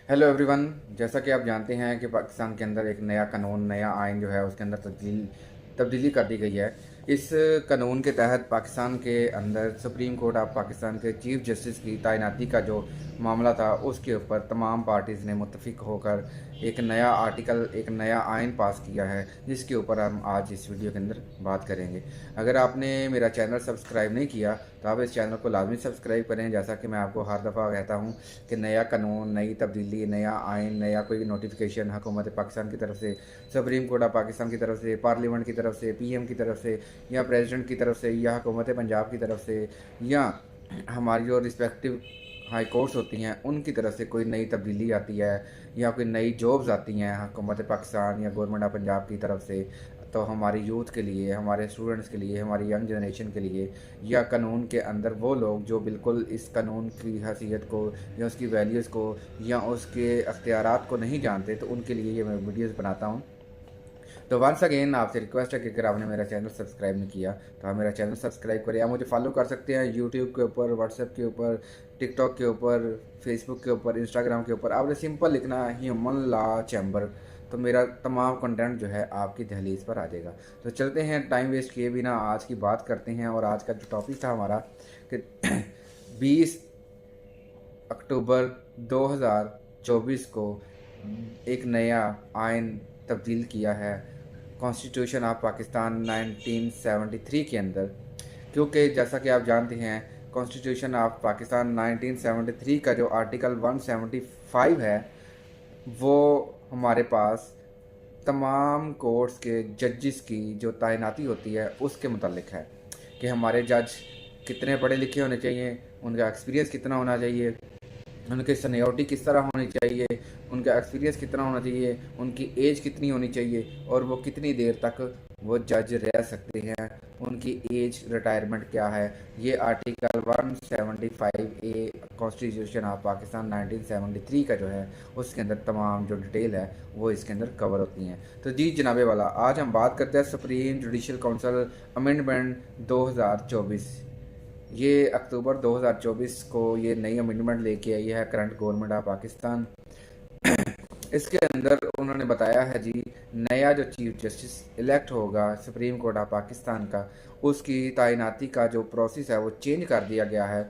Hello everyone. जैसा कि आप जानते हैं कि पाकिस्तान के अंदर एक नया कानून, नया आइन जो है उसके अंदर तब्दीली कर दी गई है। इस कानून के तहत पाकिस्तान के अंदर सुप्रीम कोर्ट ऑफ पाकिस्तान के चीफ जस्टिस की तैनाती का जो मामला था उसके ऊपर तमाम पार्टीज़ ने मुत्तफिक होकर एक नया आर्टिकल, एक नया आइन पास किया है, जिसके ऊपर हम आज इस वीडियो के अंदर बात करेंगे। अगर आपने मेरा चैनल सब्सक्राइब नहीं किया तो आप इस चैनल को लाजमी सब्सक्राइब करें। जैसा कि मैं आपको हर दफ़ा कहता हूँ कि नया कानून, नई तब्दीली, नया आइन, नया कोई नोटिफिकेशन हुकूमत पाकिस्तान की तरफ से, सुप्रीम कोर्ट ऑफ पाकिस्तान की तरफ से, पार्लियामेंट की तरफ से, पीएम की तरफ से, या प्रेसिडेंट की तरफ से, या हुकूमत पंजाब की तरफ से, या हमारी जो रिस्पेक्टिव हाई कोर्ट्स होती हैं उनकी तरफ से कोई नई तब्दीली आती है या कोई नई जॉब्स आती हैं हुकूमत पाकिस्तान या गवर्नमेंट ऑफ पंजाब की तरफ से, तो हमारी यूथ के लिए, हमारे स्टूडेंट्स के लिए, हमारी यंग जनरेशन के लिए, या कानून के अंदर वो लोग जो बिल्कुल इस कानून की हैसियत को या उसकी वैल्यूज़ को या उसके अख्तियारात को नहीं जानते, तो उनके लिए ये मैं वीडियोज़ बनाता हूँ। तो वंस अगेन आपसे रिक्वेस्ट है कि अगर आपने मेरा चैनल सब्सक्राइब नहीं किया तो आप मेरा चैनल सब्सक्राइब करिए। आप मुझे फॉलो कर सकते हैं यूट्यूब के ऊपर, व्हाट्सएप के ऊपर, टिकटॉक के ऊपर, फेसबुक के ऊपर, इंस्टाग्राम के ऊपर। आपने सिंपल लिखना है ह्यूमन लॉ चैम्बर, तो मेरा तमाम कंटेंट जो है आपकी दहलीज पर आ जाएगा। तो चलते हैं, टाइम वेस्ट किए बिना आज की बात करते हैं। और आज का जो टॉपिक था हमारा कि 20 अक्टूबर 2024 को एक नया आइन तब्दील किया है कॉन्स्टिट्यूशन ऑफ पाकिस्तान 1973 के अंदर। क्योंकि जैसा कि आप जानते हैं कॉन्स्टिट्यूशन ऑफ पाकिस्तान 1973 का जो आर्टिकल 175 है वो हमारे पास तमाम कोर्ट्स के जजेस की जो तैनाती होती है उसके मुतालिक है कि हमारे जज कितने पढ़े लिखे होने चाहिए, उनका एक्सपीरियंस कितना होना चाहिए, उनकी सीनियरिटी किस तरह होनी चाहिए, उनका एक्सपीरियंस कितना होना चाहिए, उनकी एज कितनी होनी चाहिए और वो कितनी देर तक वो जज रह सकते हैं, उनकी एज रिटायरमेंट क्या है। ये article 175A constitution of Pakistan 1973 का जो है उसके अंदर तमाम जो डिटेल है वो इसके अंदर कवर होती हैं। तो जी जनाबे वाला, आज हम बात करते हैं सुप्रीम जुडिशल काउंसिल अमेंडमेंट 2024। ये अक्टूबर 2024 को ये नई अमेंडमेंट लेके आई है करंट गवर्नमेंट ऑफ पाकिस्तान। इसके अंदर उन्होंने बताया है जी, नया जो चीफ जस्टिस इलेक्ट होगा सुप्रीम कोर्ट ऑफ पाकिस्तान का, उसकी तैनाती का जो प्रोसेस है वो चेंज कर दिया गया है।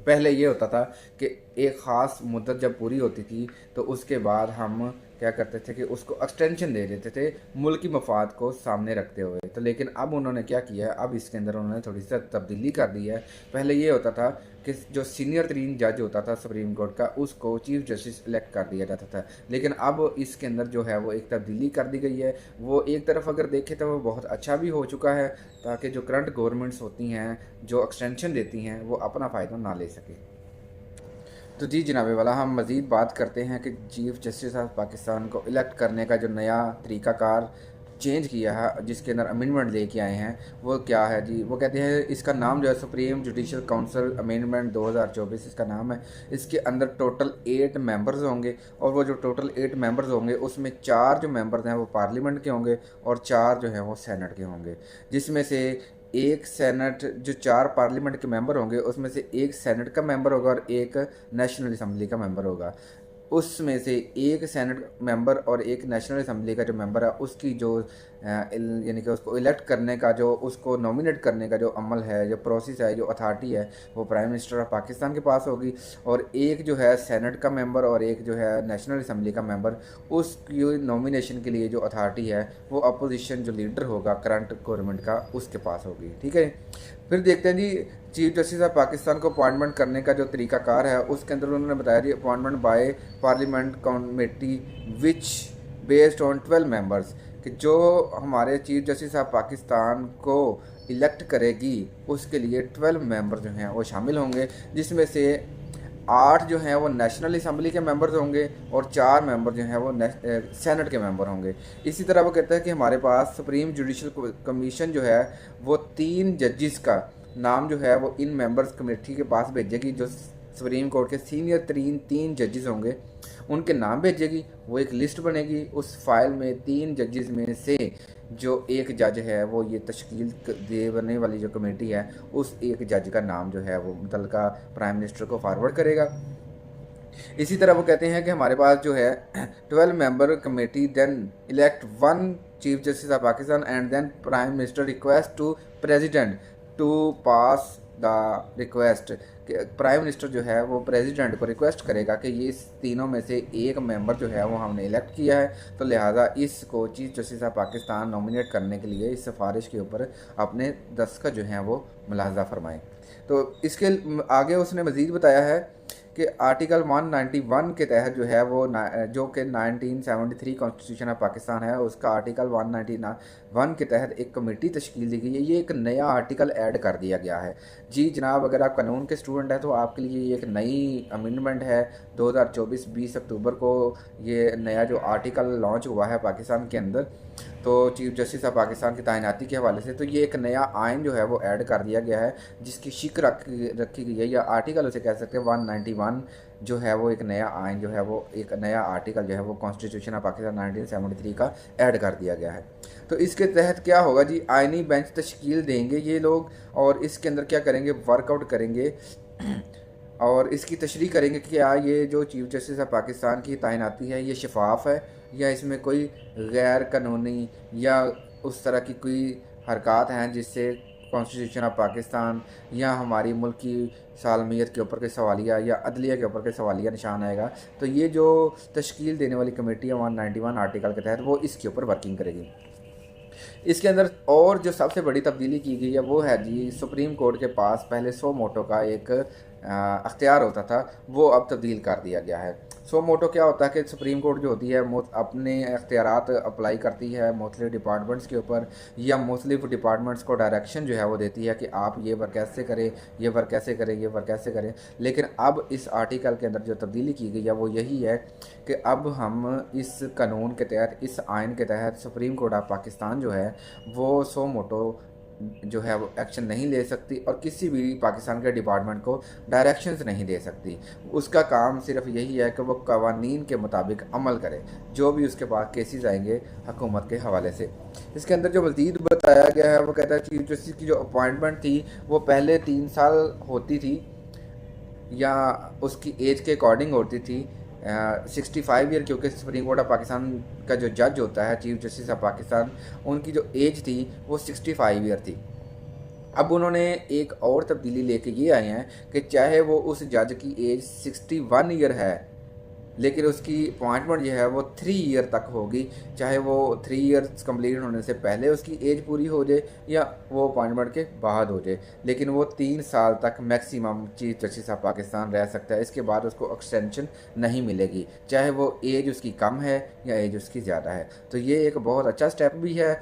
पहले ये होता था कि एक ख़ास मुद्दत जब पूरी होती थी तो उसके बाद हम क्या करते थे कि उसको एक्सटेंशन दे देते थे मुल्की मफाद को सामने रखते हुए। तो लेकिन अब उन्होंने क्या किया है, अब इसके अंदर उन्होंने थोड़ी सी तब्दीली कर दी है। पहले ये होता था कि जो सीनियर तरीन जज होता था सुप्रीम कोर्ट का उसको चीफ जस्टिस इलेक्ट कर दिया जाता था, लेकिन अब इसके अंदर जो है वो एक तब्दीली कर दी गई है। वो एक तरफ अगर देखें तो वो बहुत अच्छा भी हो चुका है, ताकि जो करंट गवर्नमेंट्स होती हैं जो एक्सटेंशन देती हैं वो अपना फ़ायदा ना ले सके। तो जी जनाबे वाला, हम मज़ीद बात करते हैं कि चीफ जस्टिस ऑफ पाकिस्तान को इलेक्ट करने का जो नया तरीक़ाकार चेंज किया है, जिसके अंदर अमेंडमेंट लेके आए हैं, वो क्या है जी। वो कहते हैं इसका नाम जो है सुप्रीम जुडिशल काउंसिल अमेंडमेंट 2024 इसका नाम है। इसके अंदर टोटल 8 मेंबर्स होंगे और वो जो टोटल 8 मेंबर्स होंगे उसमें 4 जो मेंबर्स हैं वो पार्लियामेंट के होंगे और 4 जो हैं वो सेनेट के होंगे। जिसमें से एक सेनेट, जो 4 पार्लियामेंट के मेंबर होंगे उसमें से एक सेनेट का मेंबर होगा और एक नेशनल असम्बली का मेंबर होगा। उसमें से एक सेनेट मेंबर और एक नेशनल असम्बली का जो मेंबर है उसकी जो यानी कि उसको इलेक्ट करने का, जो उसको नॉमिनेट करने का जो अमल है, जो प्रोसेस है, जो अथॉरिटी है, वो प्राइम मिनिस्टर ऑफ पाकिस्तान के पास होगी। और एक जो है सेनेट का मेंबर और एक जो है नेशनल असम्बली का मेंबर, उसकी नॉमिनेशन के लिए जो अथॉरिटी है वो अपोजिशन जो लीडर होगा करंट गवर्नमेंट का उसके पास होगी। ठीक है, फिर देखते हैं जी चीफ जस्टिस ऑफ पाकिस्तान को अपॉइंटमेंट करने का जो तरीकाकार है उसके अंदर उन्होंने बताया जी, appointment by parliament committee which based on 12 members, कि जो हमारे चीफ जस्टिस ऑफ पाकिस्तान को इलेक्ट करेगी उसके लिए 12 मेंबर जो हैं वो शामिल होंगे, जिसमें से 8 जो हैं वो नेशनल असम्बली के मेंबर्स होंगे और 4 मेंबर जो हैं वो सेनेट के मेंबर होंगे। इसी तरह वो कहता है कि हमारे पास सुप्रीम जुडिशल कमीशन जो है वो 3 जजेस का नाम जो है वो इन मेंबर्स कमेटी के पास भेजेगी। जो सुप्रीम कोर्ट के सीनियर तरीन 3 जजेस होंगे उनके नाम भेजेगी, वो एक लिस्ट बनेगी। उस फाइल में 3 जजेस में से जो एक जज है वो ये तश्कील देने वाली जो कमेटी है उस एक जज का नाम जो है वो मुतलका प्राइम मिनिस्टर को फॉरवर्ड करेगा। इसी तरह वो कहते हैं कि हमारे पास जो है 12 member committee then elect one chief justice of Pakistan and then prime minister request to president to pass the request. Prime minister जो है वो प्रेसिडेंट को रिक्वेस्ट करेगा कि ये इस तीनों में से एक मेंबर जो है वो हमने इलेक्ट किया है, तो लिहाजा इसको chief justice of Pakistan nominate करने के लिए इस सिफारिश के ऊपर अपने दस्तखत जो हैं वो मुलाहजा फरमाएँ। तो इसके आगे उसने मज़ीद बताया है कि आर्टिकल 191 के तहत जो है वो जो कि 1973 कॉन्स्टिट्यूशन ऑफ पाकिस्तान है, उसका आर्टिकल 191 के तहत एक कमेटी तश्कील दी गई है। ये एक नया आर्टिकल ऐड कर दिया गया है। जी जनाब, अगर आप कानून के स्टूडेंट हैं तो आपके लिए ये एक नई अमेंडमेंट है। 2024 20 अक्टूबर को ये नया जो आर्टिकल लॉन्च हुआ है पाकिस्तान के अंदर, तो चीफ जस्टिस ऑफ पाकिस्तान की तैनाती के हवाले से, तो ये एक नया आइन जो है वो ऐड कर दिया गया है, जिसकी शिक रखी गई है, या आर्टिकल उसे कह सकते हैं। 191 जो है वो एक नया आइन जो है वो एक नया आर्टिकल जो है वो कॉन्स्टिट्यूशन ऑफ पाकिस्तान 1973 का ऐड कर दिया गया है। तो इसके तहत क्या होगा जी, आइनी बेंच तश्कील देंगे ये लोग, और इसके अंदर क्या करेंगे, वर्कआउट करेंगे और इसकी तशरीह करेंगे कि क्या ये जो चीफ जस्टिस ऑफ पाकिस्तान की तैनाती है ये शफाफ है, या इसमें कोई गैर कानूनी या उस तरह की कोई हरकत हैं जिससे कॉन्स्टिट्यूशन ऑफ पाकिस्तान या हमारी मुल्क की सालमियत के ऊपर के सवालिया या अदलिया के ऊपर के सवालिया निशान आएगा। तो ये जो तश्कील देने वाली कमेटी है 191 आर्टिकल के तहत, वो इसके ऊपर वर्किंग करेगी। इसके अंदर और जो सबसे बड़ी तब्दीली की गई है वो है जी, सुप्रीम कोर्ट के पास पहले सो मोटो का एक अख्तियार होता था, वो अब तब्दील कर दिया गया है। सो मोटो क्या होता है कि सुप्रीम कोर्ट जो होती है अपने अख्तियारात अप्लाई करती है मुख्तलिफ डिपार्टमेंट्स के ऊपर, या मुख्तलिफ डिपार्टमेंट्स को डायरेक्शन जो है वो देती है कि आप ये वर्क कैसे करें, ये वर्क कैसे करें, ये वर्क कैसे करें। लेकिन अब इस आर्टिकल के अंदर जो तब्दीली की गई है वो यही है कि अब हम इस कानून के तहत, इस आइन के तहत सुप्रीम कोर्ट ऑफ पाकिस्तान जो है वो सो मोटो जो है वो एक्शन नहीं ले सकती और किसी भी पाकिस्तान के डिपार्टमेंट को डायरेक्शंस नहीं दे सकती। उसका काम सिर्फ यही है कि वो कवानीन के मुताबिक अमल करे, जो भी उसके पास केसेस आएंगे हुकूमत के हवाले से। इसके अंदर जो मज़ीद बताया गया है वो कहता है चीफ जस्टिस की जो अपॉइंटमेंट थी वो पहले 3 साल होती थी या उसकी एज के अकॉर्डिंग होती थी। 65 ईयर, क्योंकि सुप्रीम कोर्ट ऑफ पाकिस्तान का जो जज होता है चीफ जस्टिस ऑफ पाकिस्तान, उनकी जो एज थी वो 65 ईयर थी। अब उन्होंने एक और तब्दीली लेके ये आए हैं कि चाहे वो उस जज की एज 61 ईयर है, लेकिन उसकी अपॉइंटमेंट जो है वो 3 ईयर तक होगी, चाहे वो 3 ईयर्स कंप्लीट होने से पहले उसकी एज पूरी हो जाए या वो अपॉइंटमेंट के बाद हो जाए, लेकिन वो 3 साल तक maximum chief justice of Pakistan रह सकता है। इसके बाद उसको एक्सटेंशन नहीं मिलेगी, चाहे वो एज उसकी कम है या एज उसकी ज़्यादा है। तो ये एक बहुत अच्छा स्टेप भी है।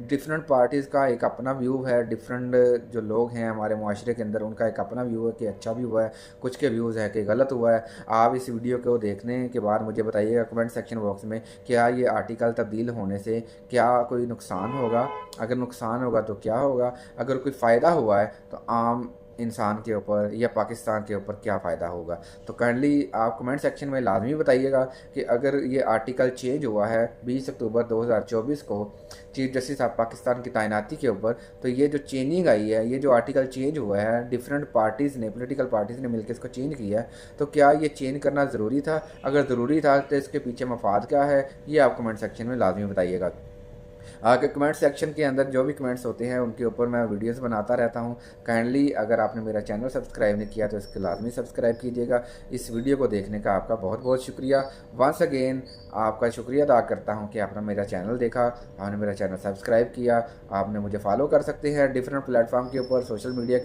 डिफरेंट पार्टीज़ का एक अपना व्यू है, डिफरेंट जो लोग हैं हमारे माशरे के अंदर उनका एक अपना व्यू है कि अच्छा भी हुआ है, कुछ के व्यूज़ है कि गलत हुआ है। आप इस वीडियो को देखने के बाद मुझे बताइएगा कमेंट सेक्शन बॉक्स में, क्या ये आर्टिकल तब्दील होने से क्या कोई नुकसान होगा, अगर नुकसान होगा तो क्या होगा, अगर कोई फ़ायदा हुआ है तो आम इंसान के ऊपर या पाकिस्तान के ऊपर क्या फ़ायदा होगा। तो काइंडली आप कमेंट सेक्शन में लाजमी बताइएगा कि अगर ये आर्टिकल चेंज हुआ है 20 अक्टूबर 2024 को चीफ जस्टिस ऑफ पाकिस्तान की तैनाती के ऊपर, तो ये जो चेंजिंग आई है, ये जो आर्टिकल चेंज हुआ है, डिफरेंट पार्टीज़ ने, पोलिटिकल पार्टीज़ ने मिलकर इसको चेंज किया है, तो क्या ये चेंज करना ज़रूरी था? अगर ज़रूरी था तो इसके पीछे मफाद क्या है, ये आप कमेंट सेक्शन में लाजमी बताइएगा। आगे कमेंट सेक्शन के अंदर जो भी कमेंट्स होते हैं उनके ऊपर मैं वीडियोस बनाता रहता हूं। काइंडली अगर आपने मेरा चैनल सब्सक्राइब नहीं किया तो इसको लाजमी सब्सक्राइब कीजिएगा। इस वीडियो को देखने का आपका बहुत बहुत शुक्रिया। वंस अगेन आपका शुक्रिया अदा करता हूं कि आपने मेरा चैनल देखा, आपने मेरा चैनल सब्सक्राइब किया, आपने मुझे फॉलो कर सकते हैं डिफरेंट प्लेटफॉर्म के ऊपर, सोशल मीडिया